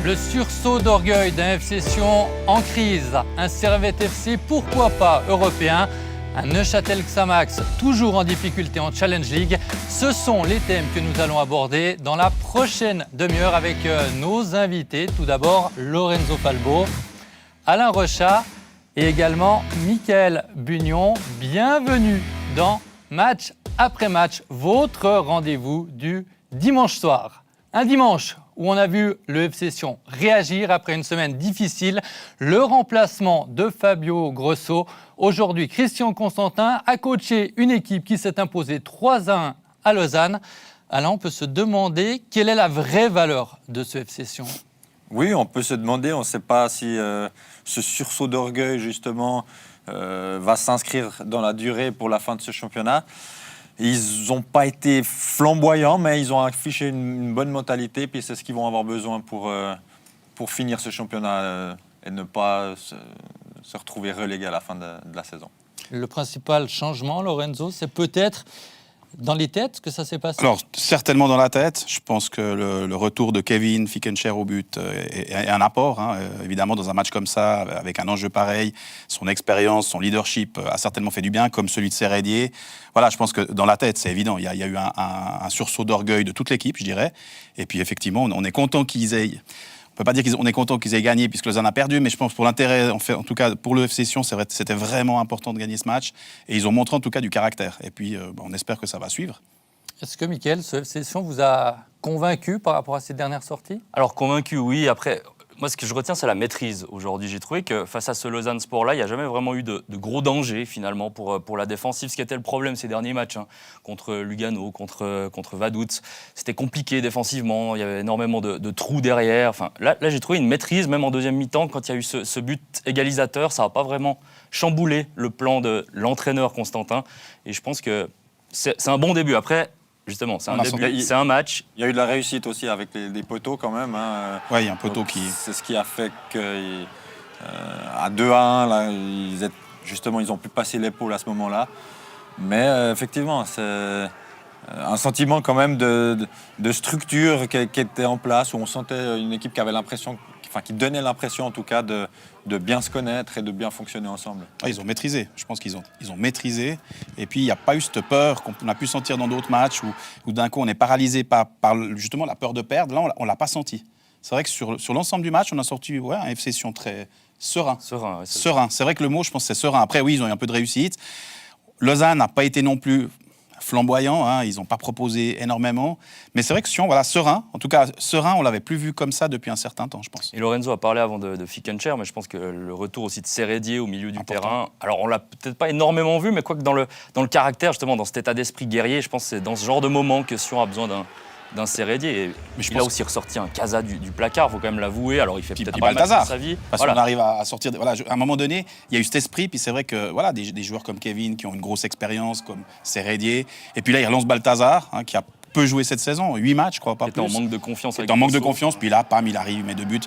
Le sursaut d'orgueil d'un FC Sion en crise, un Servette FC pourquoi pas européen, un Neuchâtel Xamax toujours en difficulté en Challenge League. Ce sont les thèmes que nous allons aborder dans la prochaine demi-heure avec nos invités. Tout d'abord Lorenzo Falbo, Alain Rochat et également Mickaël Bugnon. Bienvenue dans Match après match, votre rendez-vous du dimanche soir. Un dimanche où on a vu le FC Sion réagir après une semaine difficile. Le remplacement de Fabio Grosso. Aujourd'hui, Christian Constantin a coaché une équipe qui s'est imposée 3-1 à Lausanne. Alors on peut se demander quelle est la vraie valeur de ce FC Sion. Oui, on peut se demander, on ne sait pas si ce sursaut d'orgueil justement va s'inscrire dans la durée pour la fin de ce championnat. Ils n'ont pas été flamboyants, mais ils ont affiché une bonne mentalité, puis c'est ce qu'ils vont avoir besoin pour finir ce championnat et ne pas se retrouver relégués à la fin de la saison. Le principal changement, Lorenzo, c'est peut-être dans les têtes que ça s'est passé? Alors, certainement dans la tête. Je pense que le retour de Kevin Fickencher au but est un apport. Évidemment, dans un match comme ça, avec un enjeu pareil, son expérience, son leadership a certainement fait du bien, comme celui de Seredier. Voilà, je pense que dans la tête, c'est évident. Il y a eu un sursaut d'orgueil de toute l'équipe, je dirais. Et puis, effectivement, on est content qu'ils aient... On ne peut pas dire qu'on est content qu'ils aient gagné puisque Lausanne a perdu, mais je pense pour l'intérêt, en tout cas pour le FC Sion, c'était vraiment important de gagner ce match. Et ils ont montré en tout cas du caractère. Et puis on espère que ça va suivre. Est-ce que, Mickaël, ce FC Sion vous a convaincu par rapport à ces dernières sorties? Alors convaincu, oui. Après, moi ce que je retiens, c'est la maîtrise aujourd'hui. J'ai trouvé que face à ce Lausanne Sport-là, il n'y a jamais vraiment eu de gros dangers finalement pour la défensive. Ce qui était le problème ces derniers matchs, contre Lugano, contre Vaduz. C'était compliqué défensivement, il y avait énormément de trous derrière. Enfin, là, j'ai trouvé une maîtrise, même en deuxième mi-temps, quand il y a eu ce but égalisateur. Ça n'a pas vraiment chamboulé le plan de l'entraîneur Constantin. Et je pense que c'est un bon début. Après, justement, c'est un début, c'est un match. Il y a eu de la réussite aussi avec les poteaux quand même. Oui, il y a un poteau qui... C'est ce qui a fait qu'à 2-1, là, ils ont pu passer l'épaule à ce moment-là. Mais effectivement, c'est un sentiment quand même de structure qui était en place, où on sentait une équipe qui avait l'impression, qui donnait l'impression en tout cas de bien se connaître et de bien fonctionner ensemble. Ils ont maîtrisé, je pense qu'ils ont maîtrisé. Et puis il n'y a pas eu cette peur qu'on a pu sentir dans d'autres matchs où d'un coup on est paralysé par justement la peur de perdre. Là on ne l'a pas senti. C'est vrai que sur l'ensemble du match, on a sorti un FC Sion très serein. Serein. C'est vrai que le mot, je pense, c'est serein. Après oui, ils ont eu un peu de réussite. Lausanne n'a pas été non plus flamboyant, ils n'ont pas proposé énormément. Mais c'est vrai que Sion, serein. En tout cas, serein, on ne l'avait plus vu comme ça depuis un certain temps, je pense. Et Lorenzo a parlé avant de Fickencher, mais je pense que le retour aussi de Seredier au milieu du terrain, alors on ne l'a peut-être pas énormément vu, mais quoique dans le caractère, justement, dans cet état d'esprit guerrier, je pense que c'est dans ce genre de moment que Sion a besoin d'un Seredier. Et il a aussi ressorti un Casa du placard, il faut quand même l'avouer. Alors il fait peut-être pas le match de sa vie. Parce qu'on arrive à sortir... à un moment donné, il y a eu cet esprit, puis c'est vrai que des joueurs comme Kevin, qui ont une grosse expérience, comme Seredier, et puis là il relance Balthazar, qui a peu joué cette saison, 8 matchs, je crois, pas plus. En manque de confiance. Il était en manque de confiance, puis là, il arrive, il met 2 buts.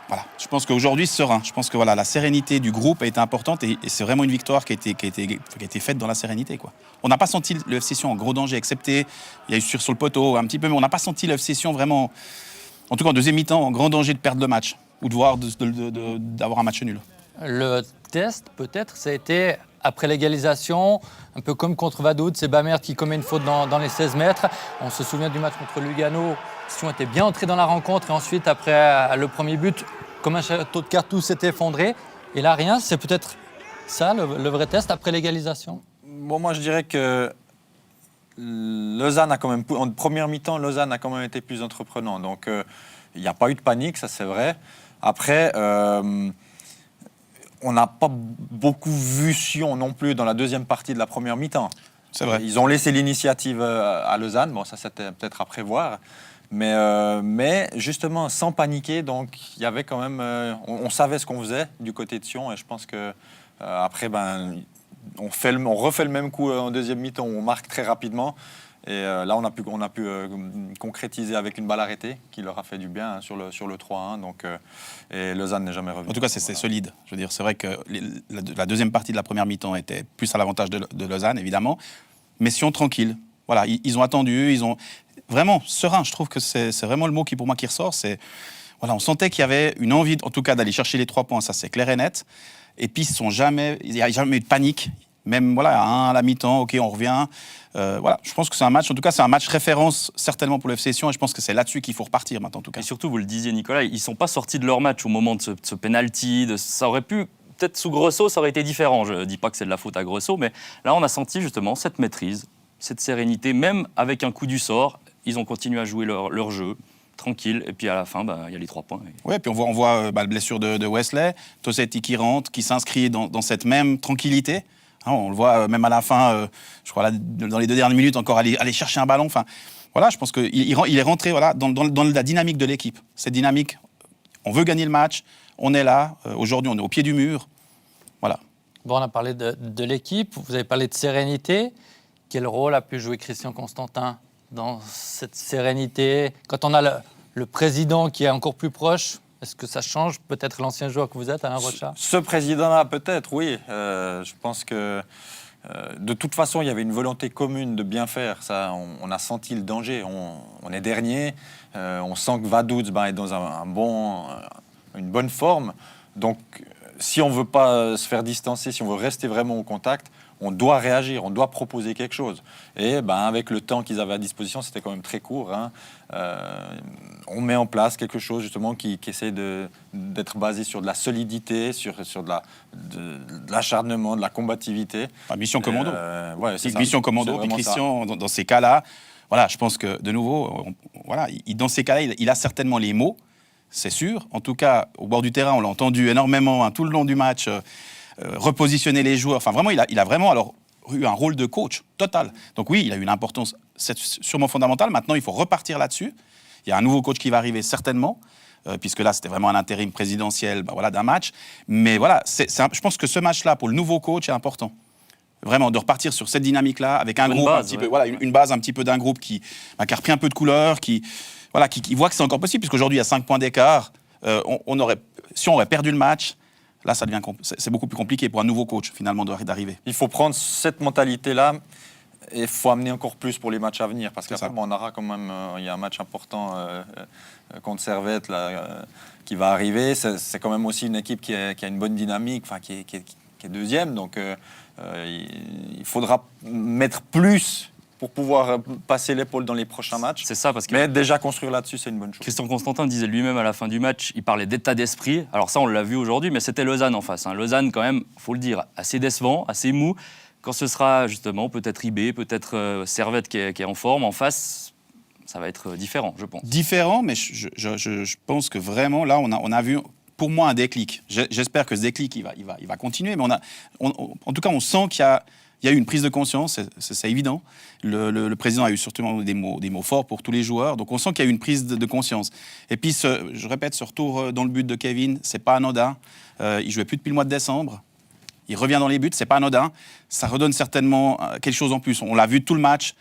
Voilà. Je pense qu'aujourd'hui, serein. Je pense que la sérénité du groupe a été importante et c'est vraiment une victoire qui a été faite dans la sérénité, quoi. On n'a pas senti le FC Sion en gros danger, excepté, il y a eu sur le poteau un petit peu, mais on n'a pas senti le FC Sion vraiment, en tout cas en deuxième mi-temps, en grand danger de perdre le match ou d'avoir un match nul. Le test, peut-être, ça a été après l'égalisation, un peu comme contre Vaduz, c'est Bamert qui commet une faute dans les 16 mètres. On se souvient du match contre Lugano, Sion était bien entré dans la rencontre et ensuite, après le premier but, comme un château de cartes, tout s'est effondré. Et là, rien, c'est peut-être ça le vrai test après l'égalisation? Bon, moi, je dirais que Lausanne a quand même, en première mi-temps, Lausanne a quand même été plus entreprenant. Donc, il n'y a pas eu de panique, ça c'est vrai. Après, on n'a pas beaucoup vu Sion non plus dans la deuxième partie de la première mi-temps. C'est vrai. Ils ont laissé l'initiative à Lausanne. Bon, ça c'était peut-être à prévoir. Mais justement, sans paniquer, donc il y avait quand même... on savait ce qu'on faisait du côté de Sion. Et je pense que après, on refait le même coup en deuxième mi-temps, on marque très rapidement. Et là, on a pu concrétiser avec une balle arrêtée qui leur a fait du bien sur le 3-1. Donc, et Lausanne n'est jamais revenu. En tout cas, c'est solide. Je veux dire, c'est vrai que la deuxième partie de la première mi-temps était plus à l'avantage de Lausanne, évidemment. Mais Sion tranquille. Voilà, ils ont attendu, ils ont vraiment serein. Je trouve que c'est vraiment le mot pour moi qui ressort. C'est voilà, on sentait qu'il y avait une envie, en tout cas, d'aller chercher les 3 points, ça c'est clair et net. Et puis, il n'y a jamais eu de panique. Même voilà, à la mi-temps, ok, on revient. Voilà, je pense que c'est un match, en tout cas, c'est un match référence certainement pour le FC Sion, et je pense que c'est là-dessus qu'il faut repartir maintenant, en tout cas. Et surtout, vous le disiez, Nicolas, ils ne sont pas sortis de leur match au moment de ce penalty. Ça aurait pu, peut-être sous Gresso, ça aurait été différent. Je ne dis pas que c'est de la faute à Gresso, mais là, on a senti justement cette maîtrise, cette sérénité, même avec un coup du sort. Ils ont continué à jouer leur jeu, tranquille, et puis à la fin, il y a les 3 points. Oui, puis on voit la blessure de Wesley, Tossetti qui rentre, qui s'inscrit dans cette même tranquillité. On le voit même à la fin, je crois dans les 2 dernières minutes, encore aller chercher un ballon. Enfin, voilà, je pense qu'il est rentré voilà, dans la dynamique de l'équipe. Cette dynamique, on veut gagner le match, on est là. Aujourd'hui, on est au pied du mur. Voilà. Bon, on a parlé de l'équipe, vous avez parlé de sérénité. Quel rôle a pu jouer Christian Constantin dans cette sérénité? Quand on a le président qui est encore plus proche, est-ce que ça change peut-être l'ancien joueur que vous êtes, Alain Rocha? Ce président-là, peut-être, oui. Je pense que de toute façon, il y avait une volonté commune de bien faire. Ça, on a senti le danger. On est dernier. On sent que Vaduz est dans une bonne forme. Donc, si on ne veut pas se faire distancer, si on veut rester vraiment au contact, on doit réagir, on doit proposer quelque chose. Et avec le temps qu'ils avaient à disposition, c'était quand même très court. On met en place quelque chose justement qui essaie d'être basé sur de la solidité, sur de l'acharnement, de la combativité. Mission commando. C'est ça. Mission commando. Puis Christian, dans ces cas-là, voilà, je pense que de nouveau, dans ces cas-là, il a certainement les mots, c'est sûr. En tout cas, au bord du terrain, on l'a entendu énormément tout le long du match. Repositionner les joueurs. Enfin, vraiment, il a vraiment alors eu un rôle de coach total. Donc oui, il a eu une importance sûrement fondamentale. Maintenant, il faut repartir là-dessus. Il y a un nouveau coach qui va arriver certainement, puisque là, c'était vraiment un intérim présidentiel d'un match. Mais voilà, je pense que ce match-là, pour le nouveau coach, est important. Vraiment, de repartir sur cette dynamique-là, avec un groupe, une base un petit peu d'un groupe qui a repris un peu de couleur, qui voit que c'est encore possible, puisqu'aujourd'hui, il y a 5 points d'écart. Si on aurait perdu le match, là, c'est beaucoup plus compliqué pour un nouveau coach, finalement, d'arriver. Il faut prendre cette mentalité-là et il faut amener encore plus pour les matchs à venir. Parce qu'après, on aura quand même... il y a un match important contre Servette qui va arriver. C'est quand même aussi une équipe qui a une bonne dynamique, qui est deuxième. Donc, il faudra mettre plus pour pouvoir passer l'épaule dans les prochains matchs. C'est ça, parce que... Mais déjà construire là-dessus, c'est une bonne chose. Christian Constantin disait lui-même à la fin du match, il parlait d'état d'esprit. Alors ça, on l'a vu aujourd'hui, mais c'était Lausanne en face. Lausanne, quand même, il faut le dire, assez décevant, assez mou. Quand ce sera justement peut-être IB, peut-être Servette qui est en forme, en face, ça va être différent, je pense. Différent, mais je pense que vraiment, là, on a vu... Pour moi, un déclic. J'espère que ce déclic, il va continuer, mais en tout cas, on sent qu'il y a eu une prise de conscience, c'est évident. Le président a eu surtout des mots forts pour tous les joueurs, donc on sent qu'il y a eu une prise de conscience. Et puis, je répète, ce retour dans le but de Kevin, c'est pas anodin. Il jouait plus depuis le mois de décembre. Il revient dans les buts, c'est pas anodin. Ça redonne certainement quelque chose en plus. On l'a vu tout le match,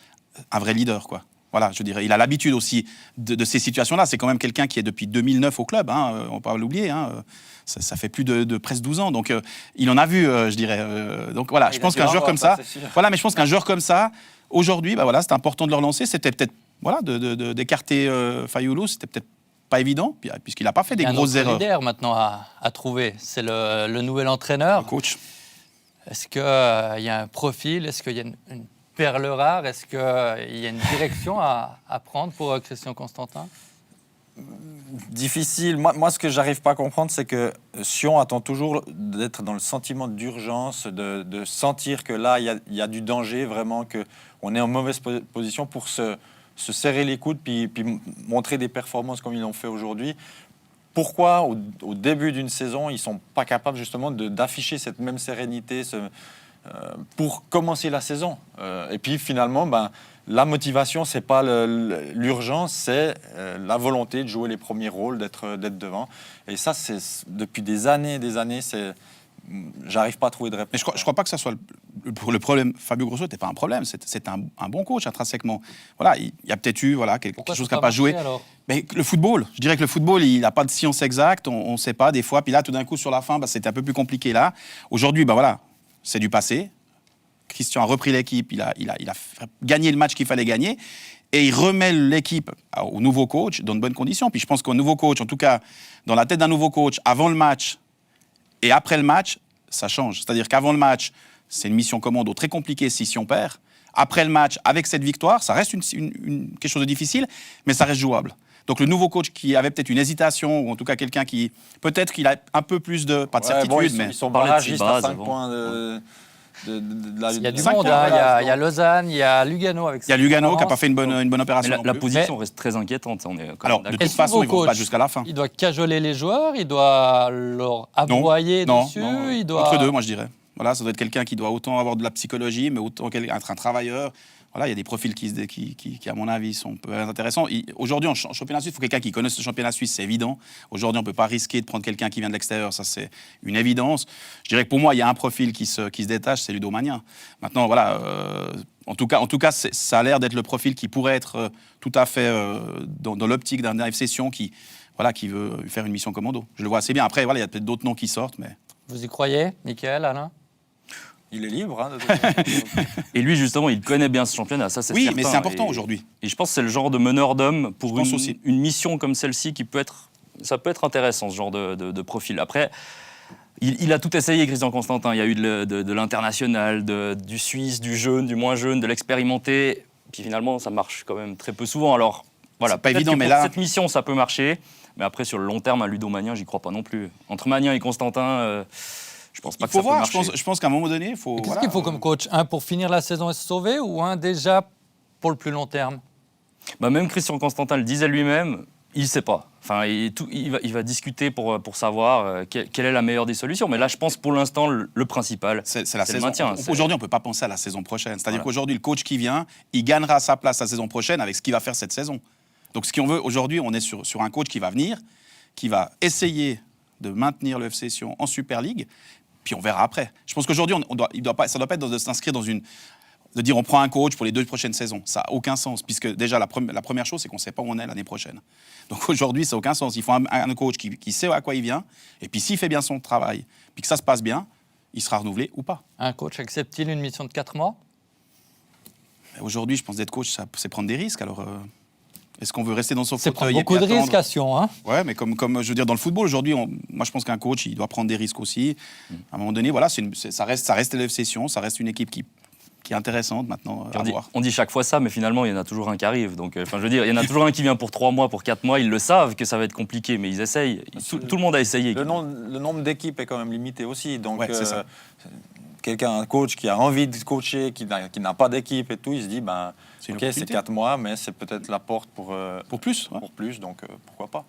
un vrai leader, quoi. Voilà, je dirais. Il a l'habitude aussi de ces situations-là. C'est quand même quelqu'un qui est depuis 2009 au club, on ne peut pas l'oublier. Ça fait plus de presque 12 ans. Donc, il en a vu, je dirais. Donc, voilà, je pense qu'un joueur comme ça... Voilà, mais je pense qu'un joueur comme ça, aujourd'hui, c'est important de le relancer. C'était peut-être, d'écarter Fayoulou, c'était peut-être pas évident, puisqu'il n'a pas fait des grosses erreurs. Il y a un leader maintenant à trouver. C'est le nouvel entraîneur. Le coach. Est-ce qu'il y a un profil? Est-ce qu'il y a une perle rare? Est-ce qu'il y a une direction à prendre pour Christian Constantin? Difficile. Moi, ce que j'arrive pas à comprendre, c'est que Sion attend toujours d'être dans le sentiment d'urgence, de sentir que là, il y a du danger, vraiment, qu'on est en mauvaise position pour se serrer les coudes puis montrer des performances comme ils l'ont fait aujourd'hui. Pourquoi, au début d'une saison, ils ne sont pas capables justement d'afficher cette même sérénité pour commencer la saison. Et puis finalement, la motivation, ce n'est pas l'urgence, c'est la volonté de jouer les premiers rôles, d'être devant. Et ça, c'est depuis des années, j'arrive pas à trouver de réponse. Mais je crois pas que ça soit le problème. Fabio Grosso n'était pas un problème, c'est un bon coach intrinsèquement. Voilà, il y a peut-être eu quelque chose qui n'a pas joué. Mais le football, je dirais que le football, il n'a pas de science exacte, on ne sait pas des fois. Puis là, tout d'un coup, sur la fin, c'était un peu plus compliqué là. Aujourd'hui, c'est du passé. Christian a repris l'équipe, il a gagné le match qu'il fallait gagner, et il remet l'équipe au nouveau coach dans de bonnes conditions. Puis je pense qu'un nouveau coach, en tout cas dans la tête d'un nouveau coach, avant le match et après le match, ça change. C'est-à-dire qu'avant le match, c'est une mission commando très compliquée si on perd. Après le match, avec cette victoire, ça reste quelque chose de difficile, mais ça reste jouable. Donc le nouveau coach qui avait peut-être une hésitation, ou en tout cas quelqu'un qui, peut-être qu'il a un peu plus de, pas de certitude, ils mais... sont Parler de barragistes à base 5 avant. points de la... Il y a du 5 monde, points, hein. Il y a Lausanne, il y a Lugano avec Il y a Lugano qui n'a performance. pas fait une bonne opération. Mais non la plus. position reste très inquiétante, on est quand Alors, même de d'accord. toute façon, ils vont se battre jusqu'à la fin. Il doit cajoler les joueurs, il doit leur aboyer dessus, il doit... Entre deux, moi je dirais. Voilà, ça doit être quelqu'un qui doit autant avoir de la psychologie, mais autant être un travailleur. Voilà, il y a des profils qui à mon avis, peuvent être intéressants. Aujourd'hui, en championnat suisse, il faut quelqu'un qui connaisse le championnat suisse, c'est évident. Aujourd'hui, on ne peut pas risquer de prendre quelqu'un qui vient de l'extérieur, ça c'est une évidence. Je dirais que pour moi, il y a un profil qui se détache, c'est Ludo Magnin. Maintenant, voilà, en tout cas ça a l'air d'être le profil qui pourrait être tout à fait dans l'optique d'un FC Sion qui veut faire une mission commando. Je le vois assez bien. Après, voilà, il y a peut-être d'autres noms qui sortent, mais... Vous y croyez, Michael, Alain? Il est libre. Hein, de toute façon. Et lui, justement, il connaît bien ce championnat, ça c'est Oui, certain. mais c'est important aujourd'hui. Et je pense que c'est le genre de meneur d'hommes pour Je pense aussi. une mission comme celle-ci ça peut être intéressant, ce genre de profil. Après, il a tout essayé, Christian Constantin. Il y a eu de l'international, du suisse, du jeune, du moins jeune, de l'expérimenté. Puis finalement, ça marche quand même très peu souvent. Alors, voilà, C'est pas peut-être évident, que mais pour là- cette mission, ça peut marcher. Mais après, sur le long terme, à Ludo Magnin, j'y crois pas non plus. Entre Magnin et Constantin, je pense pas Il que faut ça peut voir, marcher. je pense qu'à un moment donné, il faut... Qu'est-ce voilà, qu'il faut comme coach? Un pour finir la saison et se sauver, ou un déjà pour le plus long terme? Bah, même Christian Constantin le disait lui-même, il ne sait pas. Enfin, il va discuter pour savoir quelle est la meilleure des solutions. Mais là, je pense pour l'instant, le principal, c'est la c'est le saison. maintien. Aujourd'hui, on ne peut pas penser à la saison prochaine. C'est-à-dire Voilà. qu'aujourd'hui, le coach qui vient, il gagnera sa place la saison prochaine avec ce qu'il va faire cette saison. Donc, ce qu'on veut aujourd'hui, on est sur un coach qui va venir, qui va essayer de maintenir le FC Sion en Super League, puis on verra après. Je pense qu'aujourd'hui, ça ne doit pas être de s'inscrire dans une... de dire on prend un coach pour les 2 prochaines saisons. Ça n'a aucun sens, puisque déjà, la première chose, c'est qu'on ne sait pas où on est l'année prochaine. Donc aujourd'hui, ça n'a aucun sens. Il faut un coach qui sait à quoi il vient, et puis s'il fait bien son travail, puis que ça se passe bien, il sera renouvelé ou pas. Un coach accepte-t-il une mission de 4 mois? Aujourd'hui, je pense d'être coach, c'est prendre des risques. Alors, est-ce qu'on veut rester dans son C'est prendre fauteuil et beaucoup puis de risques attendre à Sion, hein? Ouais, mais comme je veux dire, dans le football, aujourd'hui, moi, je pense qu'un coach, il doit prendre des risques aussi. À un moment donné, voilà, ça reste le FC Sion, ça reste une équipe qui est intéressante maintenant à voir. On dit chaque fois ça, mais finalement, il y en a toujours un qui arrive. Donc, je veux dire, il y en a toujours un qui vient pour 3 mois, pour 4 mois. Ils le savent que ça va être compliqué, mais ils essayent. Tout le monde a essayé. Le nombre d'équipes est quand même limité aussi. Donc, Ouais, c'est ça. un coach qui a envie de coacher, qui n'a pas d'équipe et tout, il se dit, C'est une ok, c'est opportunité. 4 mois, mais c'est peut-être la porte pour plus, ouais. pour plus, donc pourquoi pas.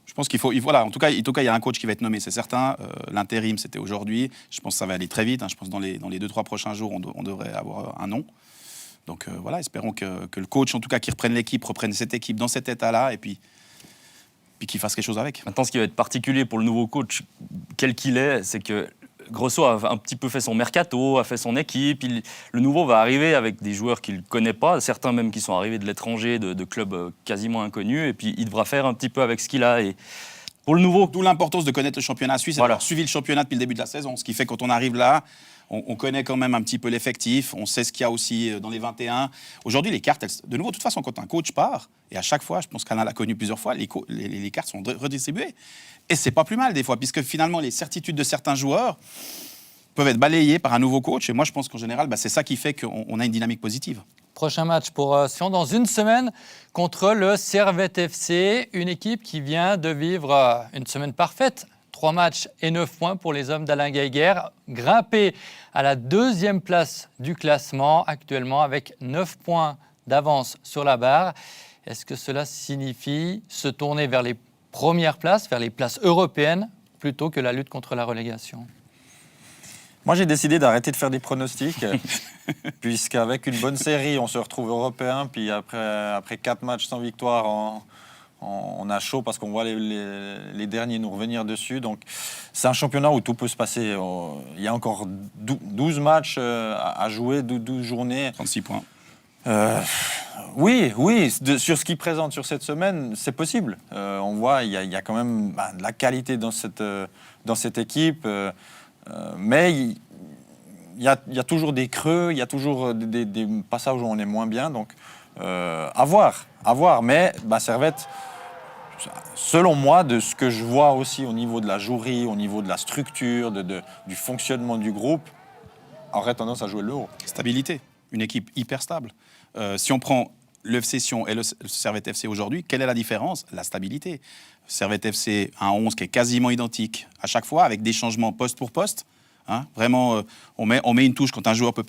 Je pense qu'il faut, voilà, en tout cas, il y a un coach qui va être nommé, c'est certain. L'intérim, c'était aujourd'hui. Je pense que ça va aller très vite. Hein. Je pense que dans les 2-3 prochains jours, on devrait avoir un nom. Donc voilà, espérons que le coach, en tout cas, qui reprenne cette équipe dans cet état-là, et puis qu'il fasse quelque chose avec. Maintenant, ce qui va être particulier pour le nouveau coach, quel qu'il est, c'est que Grosso a un petit peu fait son mercato, a fait son équipe. Le nouveau va arriver avec des joueurs qu'il ne connaît pas, certains même qui sont arrivés de l'étranger, de clubs quasiment inconnus, et puis il devra faire un petit peu avec ce qu'il a. Et pour le nouveau... D'où l'importance de connaître le championnat suisse et Voilà. d'avoir suivi le championnat depuis le début de la saison. Ce qui fait que quand on arrive là, on connaît quand même un petit peu l'effectif, on sait ce qu'il y a aussi dans les 21. Aujourd'hui, les cartes, de nouveau, de toute façon, quand un coach part, et à chaque fois, je pense qu'Alain l'a connu plusieurs fois, les cartes sont redistribuées. Et c'est pas plus mal des fois, puisque finalement, les certitudes de certains joueurs peuvent être balayées par un nouveau coach. Et moi, je pense qu'en général, c'est ça qui fait qu'on a une dynamique positive. Prochain match pour Sion dans une semaine contre le Servette FC, une équipe qui vient de vivre une semaine parfaite. 3 matchs et 9 points pour les hommes d'Alain Geiger, grimpés à la 2e place du classement actuellement avec 9 points d'avance sur la barre. Est-ce que cela signifie se tourner vers les premières places, vers les places européennes, plutôt que la lutte contre la relégation ? Moi, j'ai décidé d'arrêter de faire des pronostics, puisqu'avec une bonne série, on se retrouve européen, puis après 4 matchs sans victoire, on a chaud parce qu'on voit les derniers nous revenir dessus. Donc, c'est un championnat où tout peut se passer. Il y a encore 12 matchs à jouer, 12 journées. 36 points. Oui, sur ce qu'ils présentent sur cette semaine, c'est possible. On voit, il y a quand même de la qualité dans cette équipe. Mais y a toujours des creux, il y a toujours des passages où on est moins bien. Donc, à voir. Mais Servette, selon moi, de ce que je vois aussi au niveau de la jouerie, au niveau de la structure, du fonctionnement du groupe, aurait tendance à jouer le haut. Stabilité, une équipe hyper stable. Si on prend le FC Sion et le Servette FC aujourd'hui, quelle est la différence? La stabilité. Servette FC, un 11 qui est quasiment identique à chaque fois, avec des changements poste pour poste. Hein, vraiment, on met une touche quand un joueur ne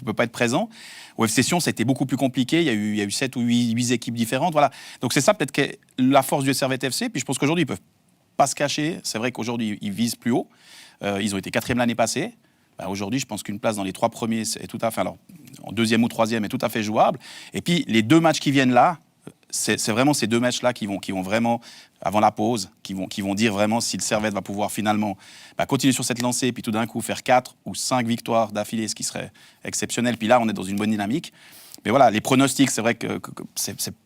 peut pas être présent. Au FC Sion, ça a été beaucoup plus compliqué. Il y a eu 7 ou 8 équipes différentes. Voilà. Donc c'est ça peut-être que la force du Servette FC. Puis je pense qu'aujourd'hui, ils ne peuvent pas se cacher. C'est vrai qu'aujourd'hui, ils visent plus haut. Ils ont été 4e l'année passée. Aujourd'hui, je pense qu'une place dans les 3 premiers est tout à fait, alors en 2e ou 3e est tout à fait jouable. Et puis les 2 matchs qui viennent là, c'est vraiment ces 2 matchs-là qui vont vraiment, avant la pause, qui vont dire vraiment si le Servette va pouvoir finalement continuer sur cette lancée et puis tout d'un coup faire 4 ou 5 victoires d'affilée, ce qui serait exceptionnel. Puis là, on est dans une bonne dynamique. Mais voilà, les pronostics, c'est vrai que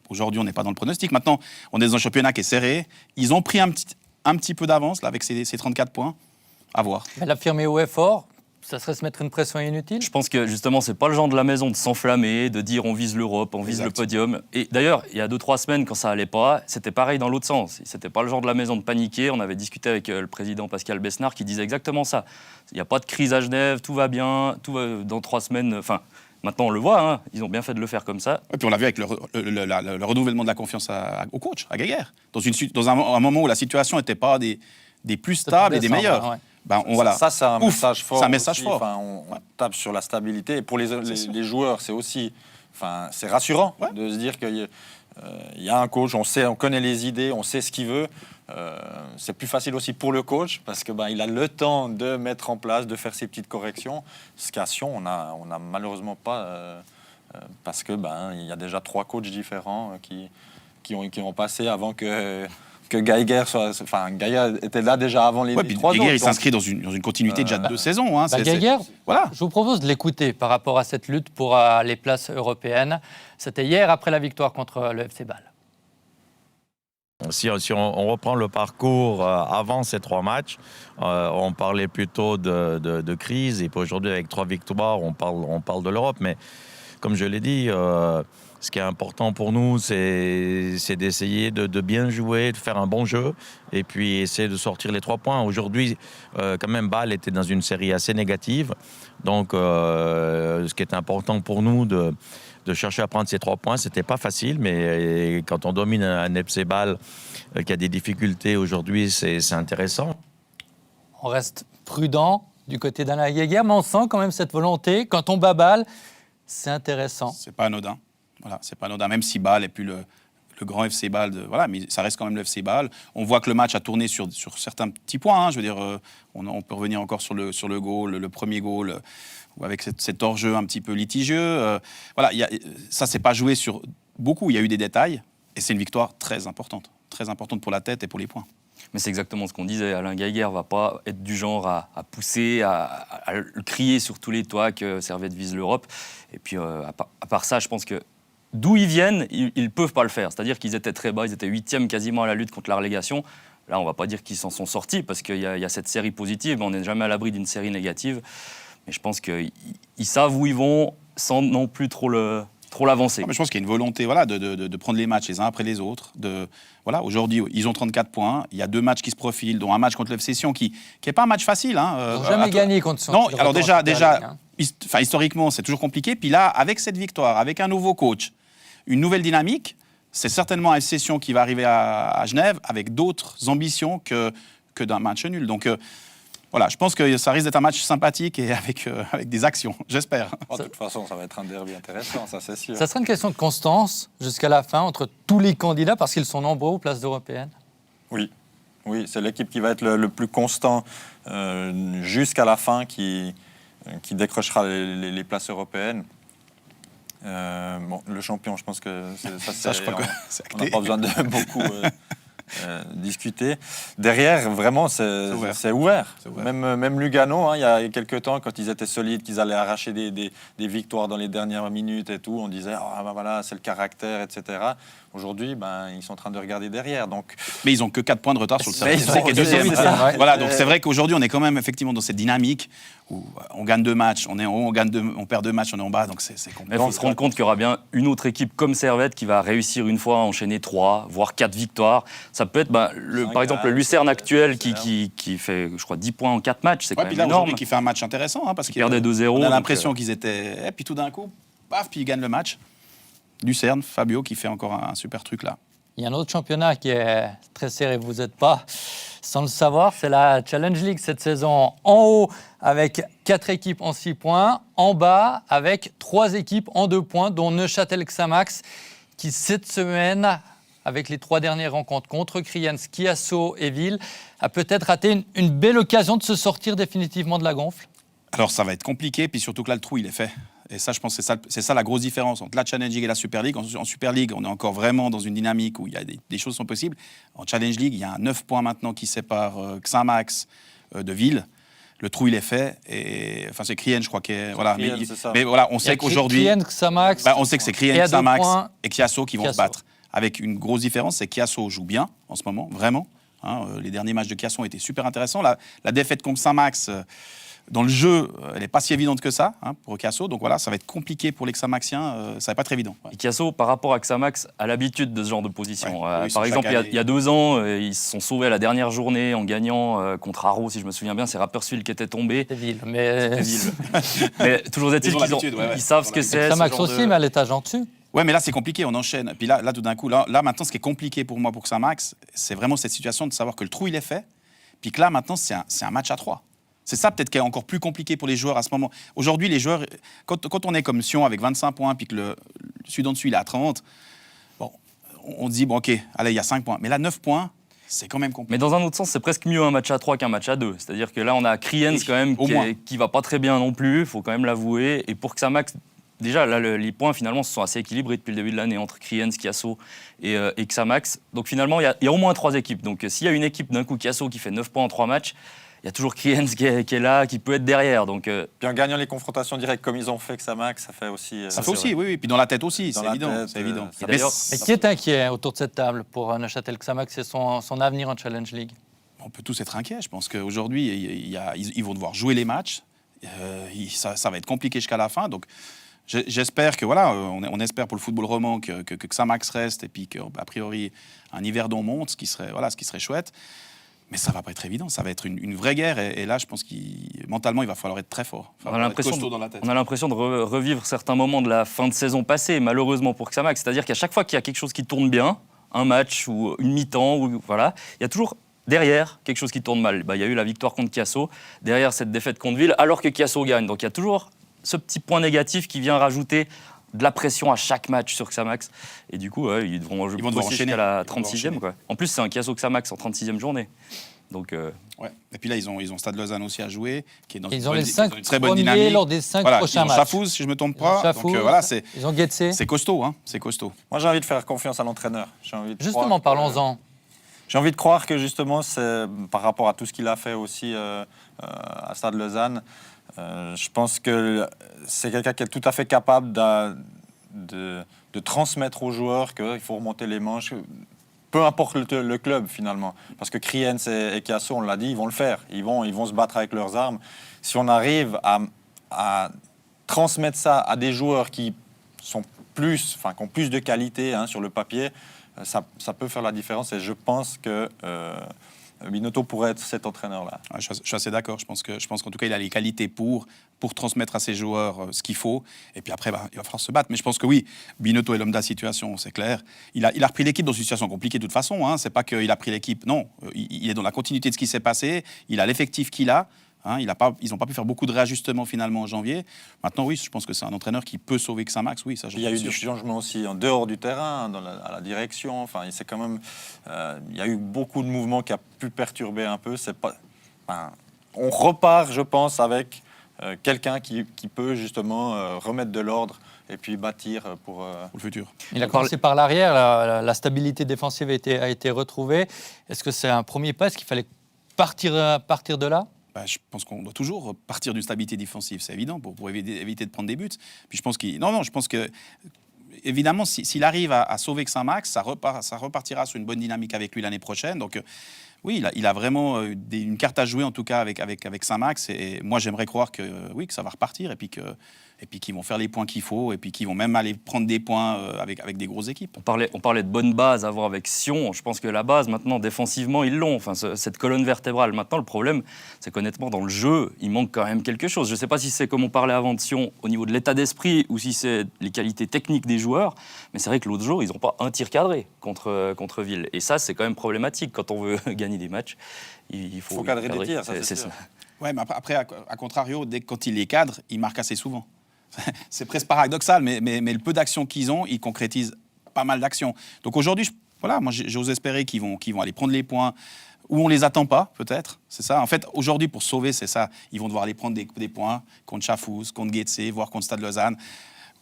aujourd'hui, on n'est pas dans le pronostic. Maintenant, on est dans un championnat qui est serré. Ils ont pris un petit peu d'avance là, avec ces 34 points. À voir. Mais l'affirmer haut et fort, ça serait se mettre une pression inutile? Je pense que justement, c'est pas le genre de la maison de s'enflammer, de dire on vise l'Europe, on vise le podium. Et d'ailleurs, il y a 2-3 semaines, quand ça allait pas, c'était pareil dans l'autre sens. C'était pas le genre de la maison de paniquer. On avait discuté avec le président Pascal Besnard qui disait exactement ça. Il n'y a pas de crise à Genève, tout va bien, tout va dans 3 semaines. Enfin, maintenant on le voit, hein, ils ont bien fait de le faire comme ça. Et puis on l'a vu avec le renouvellement de la confiance au coach, à Geiger, dans un moment où la situation n'était pas des plus stables et des meilleures. Ouais. Voilà. Ça, c'est un message fort. C'est un message fort. On tape sur la stabilité. Et pour les joueurs, c'est aussi, c'est rassurant de se dire qu'il y a un coach, on connaît les idées, on sait ce qu'il veut. C'est plus facile aussi pour le coach parce que il a le temps de mettre en place, de faire ses petites corrections. Ce qu'à Sion, on a malheureusement pas parce que il y a déjà 3 coachs différents qui ont passé avant que Geiger Geiger était là déjà avant les 3 Geiger, autres. il s'inscrit dans une continuité déjà de 2 saisons. Hein, Geiger, voilà. je vous propose de l'écouter par rapport à cette lutte pour les places européennes. C'était hier après la victoire contre le FC Bâle. Si on reprend le parcours avant ces 3 matchs, on parlait plutôt de crise. Et puis aujourd'hui, avec 3 victoires, on parle de l'Europe. Mais comme je l'ai dit, ce qui est important pour nous, c'est d'essayer de bien jouer, de faire un bon jeu et puis essayer de sortir les 3 points. Aujourd'hui, quand même, Bâle était dans une série assez négative. Donc, ce qui est important pour nous de chercher à prendre ces 3 points, c'était pas facile. Mais quand on domine un FC Bâle qui a des difficultés aujourd'hui, c'est intéressant. On reste prudent du côté d'Alain Geiger, mais on sent quand même cette volonté. Quand on bat Bâle, c'est intéressant. C'est pas anodin. Voilà, c'est pas anodin, même si Bâle n'est plus le grand FC Bâle, mais ça reste quand même le FC Bâle. On voit que le match a tourné sur certains petits points. Hein, je veux dire, on peut revenir encore sur le goal, le premier goal, avec cet hors-jeu un petit peu litigieux. Voilà, ça s'est pas joué sur beaucoup. Il y a eu des détails, et c'est une victoire très importante pour la tête et pour les points. Mais c'est exactement ce qu'on disait. Alain Geiger ne va pas être du genre à pousser, à crier sur tous les toits que Servette vise l'Europe. Et puis, à part ça, je pense que d'où ils viennent, ils ne peuvent pas le faire. C'est-à-dire qu'ils étaient très bas, ils étaient 8e quasiment à la lutte contre la relégation. Là, on ne va pas dire qu'ils s'en sont sortis parce qu'il y a cette série positive, mais on n'est jamais à l'abri d'une série négative. Mais je pense qu'ils savent où ils vont sans non plus trop l'avancer. Je pense qu'il y a une volonté de prendre les matchs les uns après les autres. Aujourd'hui, ils ont 34 points. Il y a 2 matchs qui se profilent, dont un match contre le FC Sion qui n'est pas un match facile. Hein, ils n'ont jamais gagné contre Sion. Non, alors déjà historiquement, c'est toujours compliqué. Puis là, avec cette victoire, avec un nouveau coach, une nouvelle dynamique, c'est certainement un FC Sion qui va arriver à Genève avec d'autres ambitions que d'un match nul. Donc, voilà, je pense que ça risque d'être un match sympathique et avec des actions, j'espère. De toute façon, ça va être un derby intéressant, ça c'est sûr. Ça sera une question de constance jusqu'à la fin entre tous les candidats parce qu'ils sont nombreux aux places européennes. Oui, c'est l'équipe qui va être le plus constant jusqu'à la fin qui décrochera les places européennes. Le champion, je pense que ça je crois que on n'a pas besoin de beaucoup discuter. Derrière, vraiment, c'est ouvert. C'est ouvert. Même Lugano, hein, il y a quelques temps, quand ils étaient solides, qu'ils allaient arracher des victoires dans les dernières minutes et tout, on disait voilà, c'est le caractère, etc. Aujourd'hui, ils sont en train de regarder derrière. Donc... Mais ils n'ont que 4 points de retard sur le Mais Servette qui est deuxième. c'est Voilà, donc c'est vrai qu'aujourd'hui, on est quand même effectivement dans cette dynamique où on gagne 2 matchs, on est en haut, on perd 2 matchs, on est en bas, donc c'est compliqué. Il faut se rendre compte qu'il y aura bien une autre équipe comme Servette qui va réussir une fois à enchaîner 3, voire 4 victoires. Ça peut être, par exemple, le Lucerne actuel qui fait, je crois, 10 points en 4 matchs. C'est quand puis même là, énorme. aujourd'hui, qui fait un match intéressant, hein, parce Ils perdaient 2-0. On a donc, l'impression qu'ils étaient... Et puis tout d'un coup, paf, puis ils gagnent le match. Lucerne, Fabio, qui fait encore un super truc là. Il y a un autre championnat qui est très serré, vous n'êtes pas sans le savoir, c'est la Challenge League cette saison. En haut, avec 4 équipes en 6 points. En bas, avec 3 équipes en 2 points, dont Neuchâtel Xamax, qui cette semaine, avec les 3 dernières rencontres contre Kriens, Kiasso et Ville, a peut-être raté une belle occasion de se sortir définitivement de la gonfle. Alors ça va être compliqué, puis surtout que là, le trou, il est fait. Et ça, je pense que c'est ça la grosse différence entre la Challenge League et la Super League. En Super League, on est encore vraiment dans une dynamique où il y a des choses sont possibles. En Challenge League, il y a 9 points maintenant qui séparent Xamax de Ville. Le trou, il est fait. Et, enfin, c'est Kriens, je crois. Voilà. Mais voilà, on sait qu'aujourd'hui... Kriens, Xamax... on sait que c'est Kriens, Xamax et Kiasso qui vont se battre. Avec une grosse différence, c'est que Kiasso joue bien en ce moment, vraiment. Hein, les derniers matchs de Kiasso ont été super intéressants. La défaite contre Xamax... dans le jeu, elle n'est pas si évidente que ça pour Kiasso. Donc voilà, ça va être compliqué pour les Xamaxiens. Ça va pas être évident. Ouais. Et Kiasso, par rapport à Xamax, a l'habitude de ce genre de position. Par exemple, il y a 2 ans, ils se sont sauvés à la dernière journée en gagnant contre Haro, si je me souviens bien. C'est Rapperswil qui était tombé. C'est Ville, mais... Mais toujours est-il qu'ils savent ce que c'est. Xamax aussi, mais à l'étage en dessus. Ouais, mais là, c'est compliqué, on enchaîne. Puis là tout d'un coup, là, maintenant, ce qui est compliqué pour moi, pour Xamax, c'est vraiment cette situation de savoir que le trou, il est fait. Puis que là, maintenant, c'est un match à 3. C'est ça peut-être qui est encore plus compliqué pour les joueurs à ce moment. Aujourd'hui, les joueurs, quand on est comme Sion avec 25 points, puis que celui d'en dessus, il est à 30, bon, on dit, bon, ok, allez, il y a 5 points. Mais là, 9 points, c'est quand même compliqué. Mais dans un autre sens, c'est presque mieux un match à 3 qu'un match à 2. C'est-à-dire que là, on a Kriens quand même qui va pas très bien non plus, il faut quand même l'avouer. Et pour Xamax, déjà, là, les points, finalement, se sont assez équilibrés depuis le début de l'année entre Kriens, Kiasso et Xamax. Donc finalement, il y a au moins 3 équipes. Donc s'il y a une équipe d'un coup Kiasso qui fait 9 points en 3 matchs, il y a toujours Kriens qui est là, qui peut être derrière. Donc, Puis en gagnant les confrontations directes comme ils ont fait Xamax, ça fait aussi... ça fait aussi, oui. Puis dans la tête aussi, c'est évident. Mais qui est inquiet autour de cette table pour Neuchâtel Xamax et son avenir en Challenge League? On peut tous être inquiets. Je pense qu'aujourd'hui, ils vont devoir jouer les matchs. Ça va être compliqué jusqu'à la fin. Donc, j'espère que, voilà, on espère pour le football roman que Xamax reste et puis qu'a priori, un Yverdon monte, ce qui serait chouette. Mais ça va pas être évident, ça va être une vraie guerre. Et là, je pense mentalement, il va falloir être très fort. On a l'impression de revivre certains moments de la fin de saison passée, malheureusement pour Xamax. C'est-à-dire qu'à chaque fois qu'il y a quelque chose qui tourne bien, un match ou une mi-temps, voilà, il y a toujours derrière quelque chose qui tourne mal. Il y a eu la victoire contre Kiasso, derrière cette défaite contre Ville, alors que Kiasso gagne. Donc il y a toujours ce petit point négatif qui vient rajouter de la pression à chaque match sur Xamax. Et du coup, ils vont devoir enchaîner jusqu'à la 36e. Quoi. En plus, c'est un Kiasso Xamax en 36e journée. Donc, ouais. Et puis là, ils ont Stade Lausanne aussi à jouer, qui est dans ils ont les 5 très bonne dynamique. Lors des 5 prochains matchs. Ils ont Chafouz, si je ne me trompe pas. Donc voilà, ils ont Getse. C'est costaud, hein. C'est costaud. Moi, j'ai envie de faire confiance à l'entraîneur. Justement, parlons-en. J'ai envie de croire que justement, c'est par rapport à tout ce qu'il a fait aussi à Stade Lausanne. Je pense que c'est quelqu'un qui est tout à fait capable de transmettre aux joueurs qu'il faut remonter les manches, peu importe le club finalement. Parce que Kriens et Kiasso, on l'a dit, ils vont le faire. Ils vont se battre avec leurs armes. Si on arrive à transmettre ça à des joueurs qui ont plus de qualité sur le papier, ça peut faire la différence. Et je pense que... Binotto pourrait être cet entraîneur-là. Ouais, je suis assez d'accord. Je pense qu'en tout cas, il a les qualités pour transmettre à ses joueurs ce qu'il faut. Et puis après, il va falloir se battre. Mais je pense que oui, Binotto est l'homme de la situation, c'est clair. Il a repris l'équipe dans une situation compliquée de toute façon. Hein. C'est pas qu'il a pris l'équipe. Non, il est dans la continuité de ce qui s'est passé. Il a l'effectif qu'il a. Hein, ils n'ont pas pu faire beaucoup de réajustements finalement en janvier. Maintenant, oui, je pense que c'est un entraîneur qui peut sauver Xamax. Oui, ça, il y a eu du changement aussi en dehors du terrain, à la direction. Enfin, c'est quand même, il y a eu beaucoup de mouvements qui a pu perturber un peu. On repart, je pense, avec quelqu'un qui peut justement remettre de l'ordre et puis bâtir pour le futur. Il a commencé par l'arrière, la stabilité défensive a été retrouvée. Est-ce que c'est un premier pas? Est-ce qu'il fallait partir de là? Je pense qu'on doit toujours partir d'une stabilité défensive, c'est évident, pour éviter de prendre des buts. Puis je pense je pense que, évidemment, s'il arrive à sauver Saint-Max, ça repartira sur une bonne dynamique avec lui l'année prochaine. Donc, oui, il a vraiment une carte à jouer, en tout cas, avec Saint-Max. Et moi, j'aimerais croire que ça va repartir et puis qu'ils vont faire les points qu'il faut et puis qu'ils vont même aller prendre des points avec des grosses équipes. On parlait de bonne base à voir avec Sion. Je pense que la base, maintenant, défensivement, ils l'ont. Enfin, cette colonne vertébrale. Maintenant, le problème, c'est qu'honnêtement, dans le jeu, il manque quand même quelque chose. Je ne sais pas si c'est comme on parlait avant de Sion, au niveau de l'état d'esprit, ou si c'est les qualités techniques des joueurs. Mais c'est vrai que l'autre jour, ils n'ont pas un tir cadré contre Ville. Et ça, c'est quand même problématique. Quand on veut gagner des matchs, il faut cadrer des tirs, ça, c'est sûr. Ouais, mais après, à contrario, quand il les cadre, il marque assez souvent. C'est presque paradoxal, mais le peu d'actions qu'ils ont, ils concrétisent pas mal d'actions. Donc aujourd'hui, moi j'ose espérer qu'ils vont aller prendre les points où on les attend pas, peut-être. C'est ça. En fait, aujourd'hui, pour sauver, c'est ça. Ils vont devoir aller prendre des points contre Schaffhouse, contre Getse, voire contre Stade Lausanne,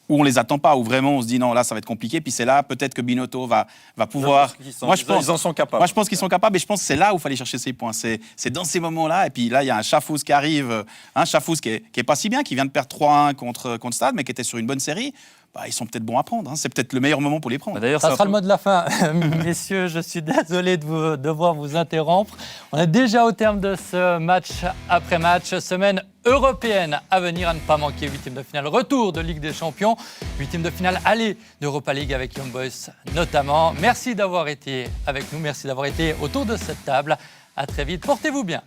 où on les attend pas, où vraiment on se dit non, là ça va être compliqué. Puis c'est là peut-être que Binotto va pouvoir. Ils en sont capables. Moi je pense qu'ils sont capables, et je pense que c'est là où il fallait chercher ces points. C'est dans ces moments-là. Et puis là il y a un Schaffhouse qui arrive, un Schaffhouse qui est pas si bien, qui vient de perdre 3-1 contre Stade, mais qui était sur une bonne série. Ils sont peut-être bons à prendre. C'est peut-être le meilleur moment pour les prendre. D'ailleurs, ça sera le mot de la fin. Messieurs, je suis désolé de devoir vous interrompre. On est déjà au terme de ce match après match. Semaine européenne à venir, à ne pas manquer. 8e de finale, retour de Ligue des Champions. 8e de finale, aller d'Europa League avec Young Boys notamment. Merci d'avoir été avec nous. Merci d'avoir été autour de cette table. À très vite. Portez-vous bien.